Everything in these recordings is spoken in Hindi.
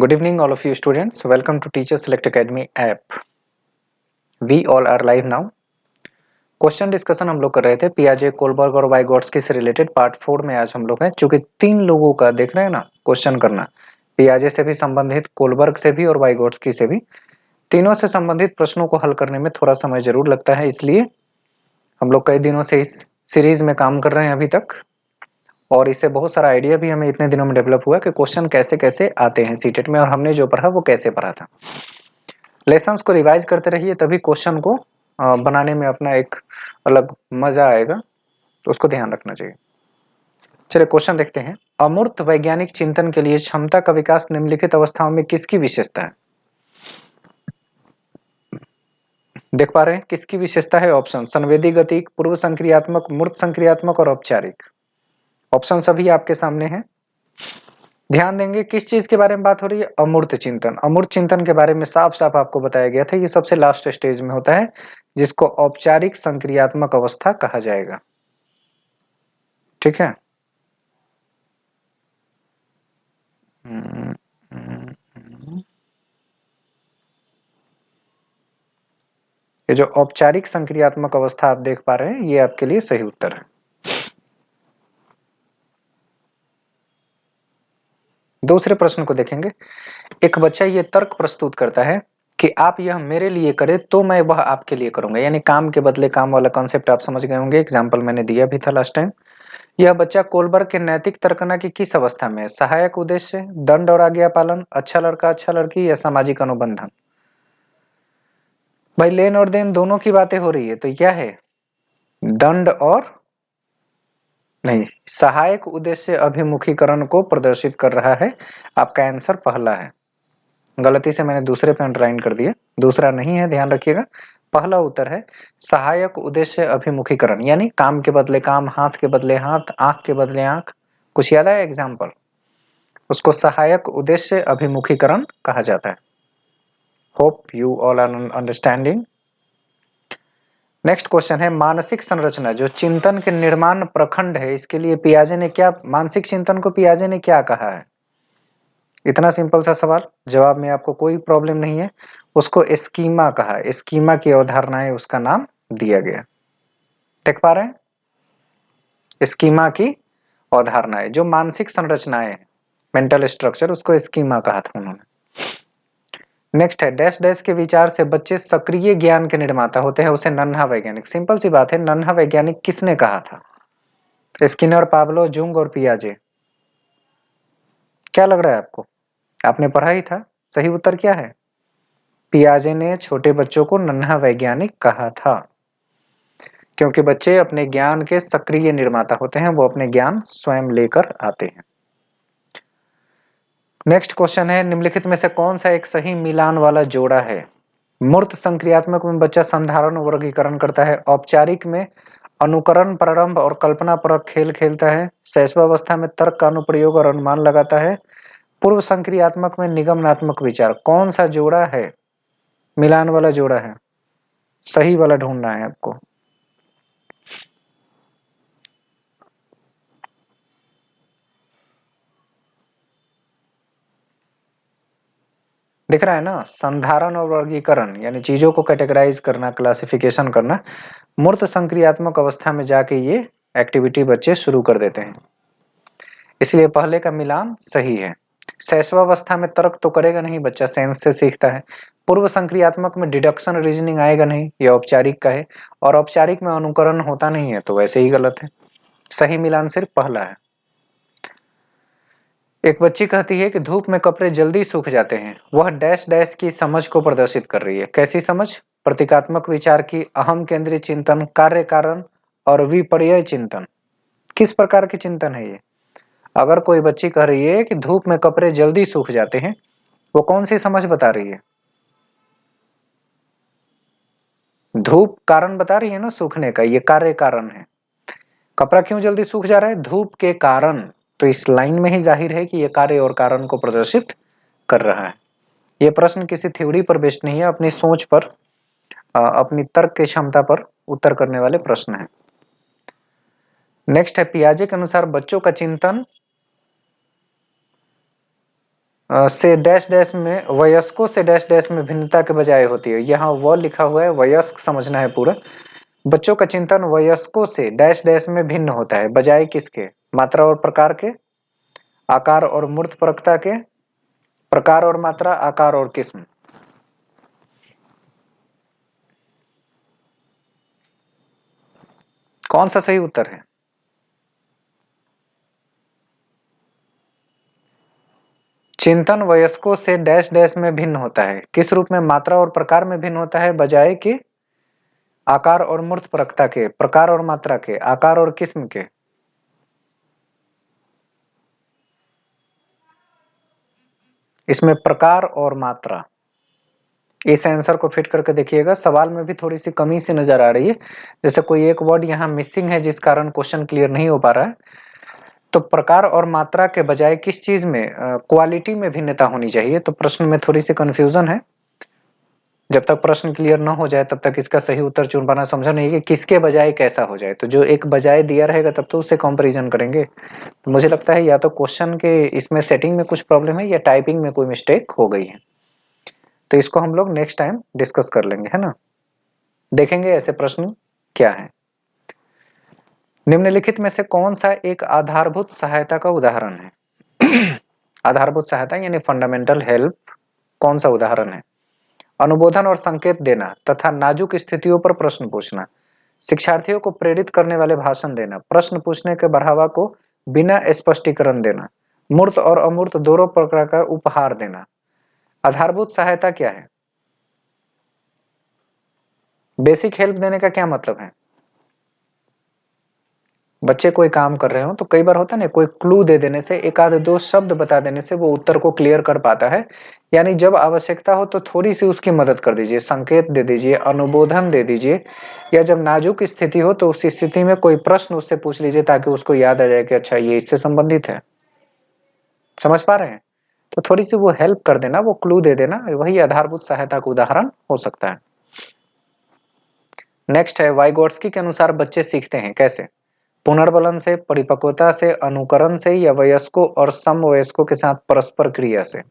Good evening, all of you students. Welcome to Teacher Select Academy app. We all are live now. Question discussion हम लोग कर रहे थे पियाजे, कोलबर्ग और वाइगॉट्स्की से रिलेटेड पार्ट 4 में आज हम लोग हैं। चूंकि 3 लोगों का देख रहे हैं ना क्वेश्चन करना, पियाजे से भी संबंधित, कोलबर्ग से भी और वाइगॉट्स्की से भी, तीनों से संबंधित प्रश्नों को हल करने में थोड़ा समय जरूर लगता है। इसलिए हम लोग कई दिनों से इस सीरीज में काम कर रहे हैं अभी तक, और इससे बहुत सारा आइडिया भी हमें इतने दिनों में डेवलप हुआ कि क्वेश्चन कैसे कैसे आते हैं सीटेट में, और हमने जो पढ़ा वो कैसे पढ़ा था। लेसन्स को रिवाइज करते रहिए, तभी क्वेश्चन को बनाने में अपना एक अलग मजा आएगा, तो उसको ध्यान रखना चाहिए। चलिए क्वेश्चन देखते हैं। अमूर्त वैज्ञानिक चिंतन के लिए क्षमता का विकास निम्नलिखित अवस्थाओं में किसकी विशेषता है? देख पा रहे हैं किसकी विशेषता है? ऑप्शन: संवेदी गतिक, पूर्व संक्रियात्मक, मूर्त संक्रियात्मक और औपचारिक। ऑप्शन सभी आपके सामने हैं। ध्यान देंगे किस चीज के बारे में बात हो रही है? अमूर्त चिंतन। अमूर्त चिंतन के बारे में साफ साफ आपको बताया गया था, ये सबसे लास्ट स्टेज में होता है, जिसको औपचारिक संक्रियात्मक अवस्था कहा जाएगा। ठीक है। ये जो औपचारिक संक्रियात्मक अवस्था आप देख पा रहे हैं, ये आपके लिए सही उत्तर है। दूसरे प्रश्न को देखेंगे। एक बच्चा ये तर्क प्रस्तुत करता है कि आप यह मेरे लिए करें तो मैं वह आपके लिए करूंगा, यानी काम के बदले काम वाला कॉन्सेप्ट आप समझ गए होंगे। एग्जाम्पल मैंने दिया भी था लास्ट टाइम। यह बच्चा कोलबर्ग के नैतिक तर्कना की किस अवस्था में है? सहायक उद्देश्य, दंड और आज्ञा पालन, अच्छा लड़का अच्छा लड़की, या सामाजिक अनुबंधन? भाई लेन और देन दोनों की बातें हो रही है, तो क्या है? दंड और नहीं, सहायक उद्देश्य अभिमुखीकरण को प्रदर्शित कर रहा है। आपका आंसर पहला है। गलती से मैंने दूसरे पे अंडरलाइन कर दिया, दूसरा नहीं है, ध्यान रखिएगा। पहला उत्तर है सहायक उद्देश्य अभिमुखीकरण, यानी काम के बदले काम, हाथ के बदले हाथ, आंख के बदले आंख। कुछ याद आया एग्जाम्पल? उसको सहायक उद्देश्य अभिमुखीकरण कहा जाता है। Hope you all are understanding. Next question है मानसिक संरचना, जो चिंतन के निर्माण प्रखंड है, इसके लिए पियाजे ने क्या, मानसिक चिंतन को पियाजे ने क्या कहा है? इतना सिंपल सा सवाल, जवाब में आपको कोई प्रॉब्लम नहीं है। उसको स्कीमा कहा, स्कीमा की अवधारणाएं उसका नाम दिया गया। देख पा रहे हैं? स्कीमा की अवधारणाएं, जो मानसिक संरचनाएं हैं, मेंटल स्ट्रक्चर, उसको स्कीमा कहा था उन्होंने। नेक्स्ट है डैश डैश के विचार से बच्चे सक्रिय ज्ञान के निर्माता होते हैं, उसे नन्हा वैज्ञानिक। सिंपल सी बात है, नन्हा वैज्ञानिक किसने कहा था? स्किनर, पाब्लो, जुंग और पियाजे। क्या लग रहा है आपको? आपने पढ़ा ही था। सही उत्तर क्या है? पियाजे ने छोटे बच्चों को नन्हा वैज्ञानिक कहा था, क्योंकि बच्चे अपने ज्ञान के सक्रिय निर्माता होते हैं, वो अपने ज्ञान स्वयं लेकर आते हैं। नेक्स्ट क्वेश्चन है निम्नलिखित में से कौन सा एक सही मिलान वाला जोड़ा है? मूर्त संक्रियात्मक में बच्चा संधारण वर्गीकरण करता है, औपचारिक में अनुकरण, प्रारंभ और कल्पना परक खेल खेलता है, शैशवावस्था में तर्क का अनुप्रयोग और अनुमान लगाता है, पूर्व संक्रियात्मक में निगमनात्मक विचार। कौन सा जोड़ा है मिलान वाला जोड़ा है? सही वाला ढूंढना है आपको। दिख रहा है ना? संधारण और वर्गीकरण यानी चीजों को कैटेगराइज करना, क्लासिफिकेशन करना। मूर्त संक्रियात्मक अवस्था में जाके ये एक्टिविटी बच्चे शुरू कर देते हैं, इसलिए पहले का मिलान सही है। शैशवावस्था में तर्क तो करेगा नहीं बच्चा, सेंस से सीखता है। पूर्व संक्रियात्मक में डिडक्शन रीजनिंग आएगा नहीं, ये औपचारिक का है। और औपचारिक में अनुकरण होता नहीं है, तो वैसे ही गलत है। सही मिलान सिर्फ पहला है। एक बच्ची कहती है कि धूप में कपड़े जल्दी सूख जाते हैं। वह डैश डैश की समझ को प्रदर्शित कर रही है। कैसी समझ? प्रतीकात्मक विचार की, अहम केंद्रीय चिंतन, कार्य कारण और विपर्यय चिंतन। किस प्रकार के चिंतन है ये? अगर कोई बच्ची कह रही है कि धूप में कपड़े जल्दी सूख जाते हैं, वो कौन सी समझ बता रही है? धूप कारण बता रही है ना सूखने का, ये कार्य कारण है। कपड़ा क्यों जल्दी सूख जा रहा है? धूप के कारण। तो इस लाइन में ही जाहिर है कि ये कार्य और कारण को प्रदर्शित कर रहा है। ये प्रश्न किसी थ्योरी पर बेस्ड नहीं है, अपनी सोच पर, अपनी तर्क की क्षमता पर उत्तर करने वाले प्रश्न है। नेक्स्ट है पियाजे के अनुसार बच्चों का चिंतन से डैश डैश में, वयस्कों से डैश डैश में भिन्नता के बजाय होती है। यहाँ व लिखा हुआ है, वयस्क समझना है पूरा। बच्चों का चिंतन वयस्कों से डैश डैश में भिन्न होता है, बजाय किसके? मात्रा और प्रकार के, आकार और मूर्त परकता के, प्रकार और मात्रा, आकार और किस्म। कौन सा सही उत्तर है? चिंतन वयस्कों से डैश डैश में भिन्न होता है, किस रूप में? मात्रा और प्रकार में भिन्न होता है, बजाय कि आकार और मूर्त परकता के, प्रकार और मात्रा के, आकार और किस्म के। इसमें प्रकार और मात्रा, इस आंसर को फिट करके देखिएगा। सवाल में भी थोड़ी सी कमी सी नजर आ रही है, जैसे कोई एक वर्ड यहाँ मिसिंग है जिस कारण क्वेश्चन क्लियर नहीं हो पा रहा है। तो प्रकार और मात्रा के बजाय किस चीज में, क्वालिटी में भिन्नता होनी चाहिए। तो प्रश्न में थोड़ी सी कंफ्यूजन है। जब तक प्रश्न क्लियर न हो जाए तब तक इसका सही उत्तर चुन पाना समझा नहीं कि किसके बजाय कैसा हो जाए। तो जो एक बजाय दिया रहेगा तब तो उससे कंपैरिजन करेंगे। तो मुझे लगता है या तो क्वेश्चन के इसमें सेटिंग में कुछ प्रॉब्लम है या टाइपिंग में कोई मिस्टेक हो गई है। तो इसको हम लोग नेक्स्ट टाइम डिस्कस कर लेंगे, है ना। देखेंगे ऐसे प्रश्न क्या है। निम्नलिखित में से कौन सा एक आधारभूत सहायता का उदाहरण है? आधारभूत सहायता यानी फंडामेंटल हेल्प कौन सा उदाहरण है? अनुबोधन और संकेत देना तथा नाजुक स्थितियों पर प्रश्न पूछना, शिक्षार्थियों को प्रेरित करने वाले भाषण देना, प्रश्न पूछने के बढ़ावा को बिना स्पष्टीकरण देना, मूर्त और अमूर्त दोनों प्रकार का उपहार देना। आधारभूत सहायता क्या है? बेसिक हेल्प देने का क्या मतलब है? बच्चे कोई काम कर रहे हो तो कई बार होता है ना, कोई क्लू दे देने से, एक आध दो शब्द बता देने से वो उत्तर को क्लियर कर पाता है। यानी जब आवश्यकता हो तो थोड़ी सी उसकी मदद कर दीजिए, संकेत दे दीजिए, अनुबोधन दे दीजिए, या जब नाजुक स्थिति हो तो उस स्थिति में कोई प्रश्न उससे पूछ लीजिए ताकि उसको याद आ जाए कि अच्छा ये इससे संबंधित है। समझ पा रहे हैं? तो थोड़ी सी वो हेल्प कर देना, वो क्लू दे देना, वही आधारभूत सहायता का उदाहरण हो सकता है। नेक्स्ट है, वाइगोट्स्की के अनुसार बच्चे सीखते हैं कैसे? पुनर्बलन से, परिपक्वता से, अनुकरण से, या वयस्कों और समवयस्कों के साथ परस्पर क्रिया से।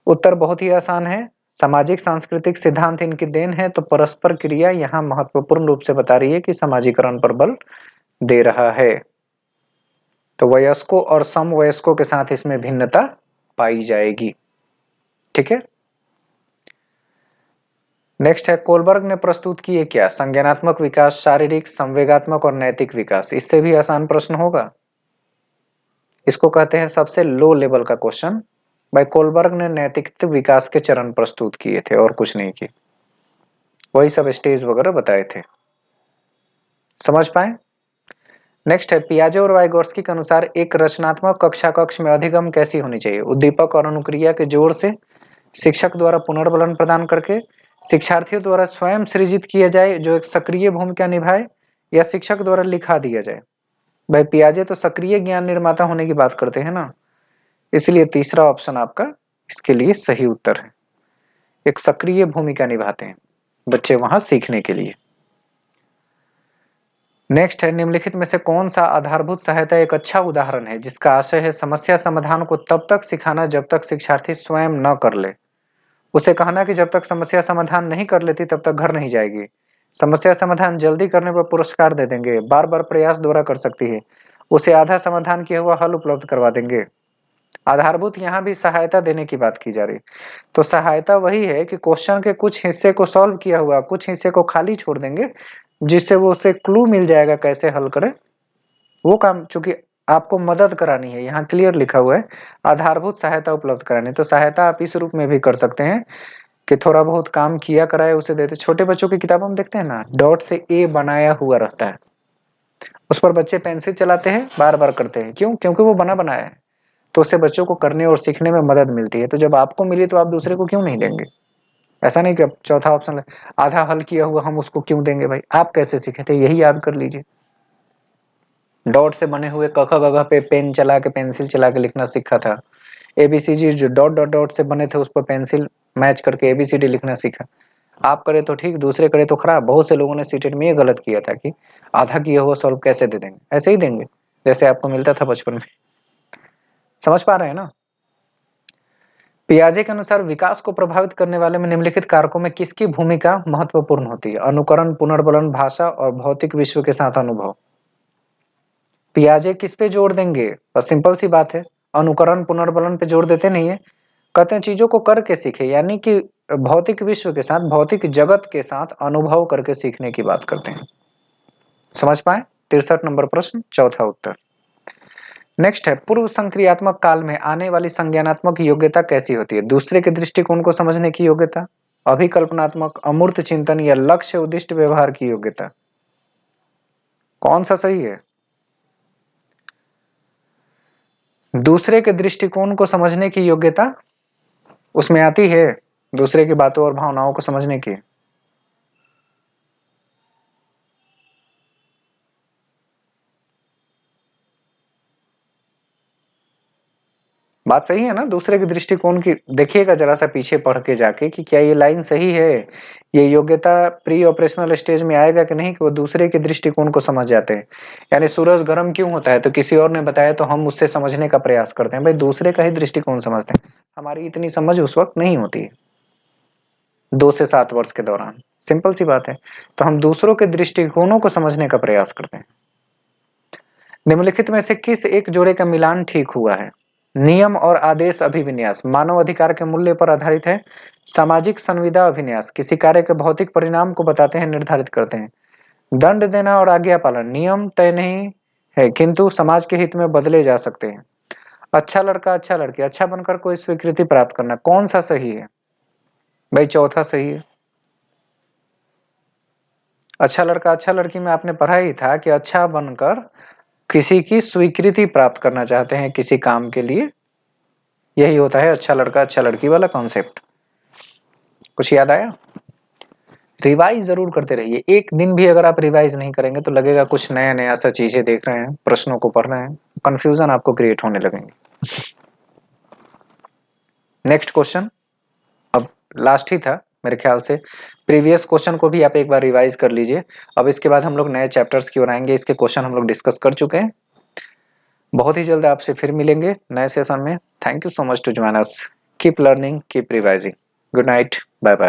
उत्तर बहुत ही आसान है, सामाजिक सांस्कृतिक सिद्धांत इनकी देन है। तो परस्पर क्रिया यहाँ महत्वपूर्ण रूप से बता रही है कि समाजीकरण पर बल दे रहा है। तो वयस्कों और समवयस्कों के साथ इसमें भिन्नता पाई जाएगी। ठीक है। नेक्स्ट है, कोलबर्ग ने प्रस्तुत किए क्या? संज्ञानात्मक विकास, शारीरिक, संवेगात्मक और नैतिक विकास। इससे भी आसान प्रश्न होगा। इसको कहते हैं सबसे लो लेवल का क्वेश्चन। भाई कोलबर्ग ने नैतिक विकास के चरण प्रस्तुत किए थे और कुछ नहीं किए, वही सब स्टेज वगैरह बताए थे। समझ पाए? नेक्स्ट है, पियाजे और वाइगोट्स्की के अनुसार एक रचनात्मक कक्षा कक्ष में अधिगम कैसी होनी चाहिए? उद्दीपक और अनुक्रिया के जोड़ से, शिक्षक द्वारा पुनर्बलन प्रदान करके, शिक्षार्थियों द्वारा स्वयं सृजित किया जाए जो एक सक्रिय भूमिका निभाए, या शिक्षक द्वारा लिखा दिया जाए। भाई पियाजे तो सक्रिय ज्ञान निर्माता होने की बात करते हैं ना, इसलिए तीसरा ऑप्शन आपका इसके लिए सही उत्तर है। एक सक्रिय भूमिका निभाते हैं बच्चे वहां सीखने के लिए। नेक्स्ट है, निम्नलिखित में से कौन सा आधारभूत सहायता एक अच्छा उदाहरण है जिसका आशय है समस्या समाधान को तब तक सिखाना जब तक शिक्षार्थी स्वयं न कर ले। उसे कहना कि जब तक समस्या समाधान नहीं कर लेती तब तक घर नहीं जाएगी, समस्या समाधान जल्दी करने पर पुरस्कार दे देंगे, बार बार प्रयास दोहरा कर सकती है, उसे आधा समाधान किया हुआ हल उपलब्ध करवा देंगे। आधारभूत यहाँ भी सहायता देने की बात की जा रही। तो सहायता वही है कि क्वेश्चन के कुछ हिस्से को सॉल्व किया हुआ, कुछ हिस्से को खाली छोड़ देंगे, जिससे वो उसे क्लू मिल जाएगा कैसे हल करे। वो काम चूंकि आपको मदद करानी है, यहाँ क्लियर लिखा हुआ है आधारभूत सहायता उपलब्ध करानी। तो सहायता आप इस रूप में भी कर सकते हैं कि थोड़ा बहुत काम किया कराए उसे देते। छोटे बच्चों की किताबों में देखते हैं ना, डॉट से ए बनाया हुआ रहता है, उस पर बच्चे पेंसिल चलाते हैं, बार बार करते हैं। क्यों? क्योंकि वो बना बनाया है, तो उससे बच्चों को करने और सीखने में मदद मिलती है। तो जब आपको मिली तो आप दूसरे को क्यों नहीं देंगे? ऐसा नहीं कि अब चौथा ऑप्शन आधा हल किया हुआ हम उसको क्यों देंगे। भाई आप कैसे सीखे थे यही याद कर लीजिए। डॉट से बने हुए क ख ग घ पे पेन चला के, पेंसिल चला के लिखना सीखा था। एबीसीडी जो डॉट डॉट डॉट से बने थे उस पर पेंसिल मैच करके एबीसीडी लिखना सीखा। आप करे तो ठीक, दूसरे करे तो खराब। बहुत से लोगों ने सीटेट में ये गलत किया था कि आधा किया हुआ सॉल्व कैसे दे देंगे, ऐसे ही देंगे जैसे आपको मिलता था बचपन में। समझ पा रहे हैं ना? पियाजे के अनुसार विकास को प्रभावित करने वाले में निम्नलिखित कारकों में किसकी भूमिका महत्वपूर्ण होती है? अनुकरण, पुनर्बलन, भाषा और भौतिक विश्व के साथ अनुभव। पियाजे किस पे जोर देंगे? बस सिंपल सी बात है, अनुकरण पुनर्बलन पे जोर देते नहीं है, कहते हैं चीजों को करके सीखे, यानी कि भौतिक विश्व के साथ, भौतिक जगत के साथ अनुभव करके सीखने की बात करते हैं। समझ पाए? 63 नंबर प्रश्न, चौथा उत्तर। नेक्स्ट है, पूर्व संक्रियात्मक काल में आने वाली संज्ञानात्मक योग्यता कैसी होती है? दूसरे के दृष्टिकोण को समझने की योग्यता, अभिकल्पनात्मक, अमूर्त चिंतन या लक्ष्य उद्दिष्ट व्यवहार की योग्यता। कौन सा सही है? दूसरे के दृष्टिकोण को समझने की योग्यता उसमें आती है, दूसरे की बातों और भावनाओं को समझने की। बात सही है ना? दूसरे के दृष्टिकोण की देखिएगा जरा सा पीछे पढ़ के जाके कि क्या ये लाइन सही है, ये योग्यता प्री ऑपरेशनल स्टेज में आएगा कि नहीं, कि वो दूसरे के दृष्टिकोण को समझ जाते हैं। यानी सूरज गर्म क्यों होता है, तो किसी और ने बताया तो हम उससे समझने का प्रयास करते हैं, भाई दूसरे का ही दृष्टिकोण समझते हैं। हमारी इतनी समझ उस वक्त नहीं होती है 2 से 7 वर्ष के दौरान, सिंपल सी बात है। तो हम दूसरों के दृष्टिकोणों को समझने का प्रयास करते हैं। निम्नलिखित में से किस एक जोड़े का मिलान ठीक हुआ है? नियम और आदेश अभिविन्यास मानव अधिकार के मूल्य पर आधारित है। सामाजिक संविदा अभिन्यास किसी कार्य के भौतिक परिणाम को बताते हैं, निर्धारित करते हैं। दंड देना और आज्ञा पालन नियम तय नहीं है किंतु समाज के हित में बदले जा सकते हैं। अच्छा लड़का अच्छा लड़की, अच्छा बनकर कोई स्वीकृति प्राप्त करना, कौन सा सही है? भाई चौथा सही है। अच्छा लड़का अच्छा लड़की में आपने पढ़ा ही था कि अच्छा बनकर किसी की स्वीकृति प्राप्त करना चाहते हैं किसी काम के लिए, यही होता है अच्छा लड़का अच्छा लड़की वाला कॉन्सेप्ट। कुछ याद आया? रिवाइज जरूर करते रहिए, एक दिन भी अगर आप रिवाइज नहीं करेंगे तो लगेगा कुछ नया नया सा चीजें देख रहे हैं, प्रश्नों को पढ़ रहे हैं, कंफ्यूजन आपको क्रिएट होने लगेंगे। नेक्स्ट क्वेश्चन, अब लास्ट ही था मेरे ख्याल से, प्रीवियस क्वेश्चन को भी आप एक बार रिवाइज कर लीजिए। अब इसके बाद हम लोग नए चैप्टर्स की ओर आएंगे, इसके क्वेश्चन हम लोग डिस्कस कर चुके हैं। बहुत ही जल्द आपसे फिर मिलेंगे नए सेशन में। Thank you so much to join us, keep learning, keep revising. Good night, bye bye.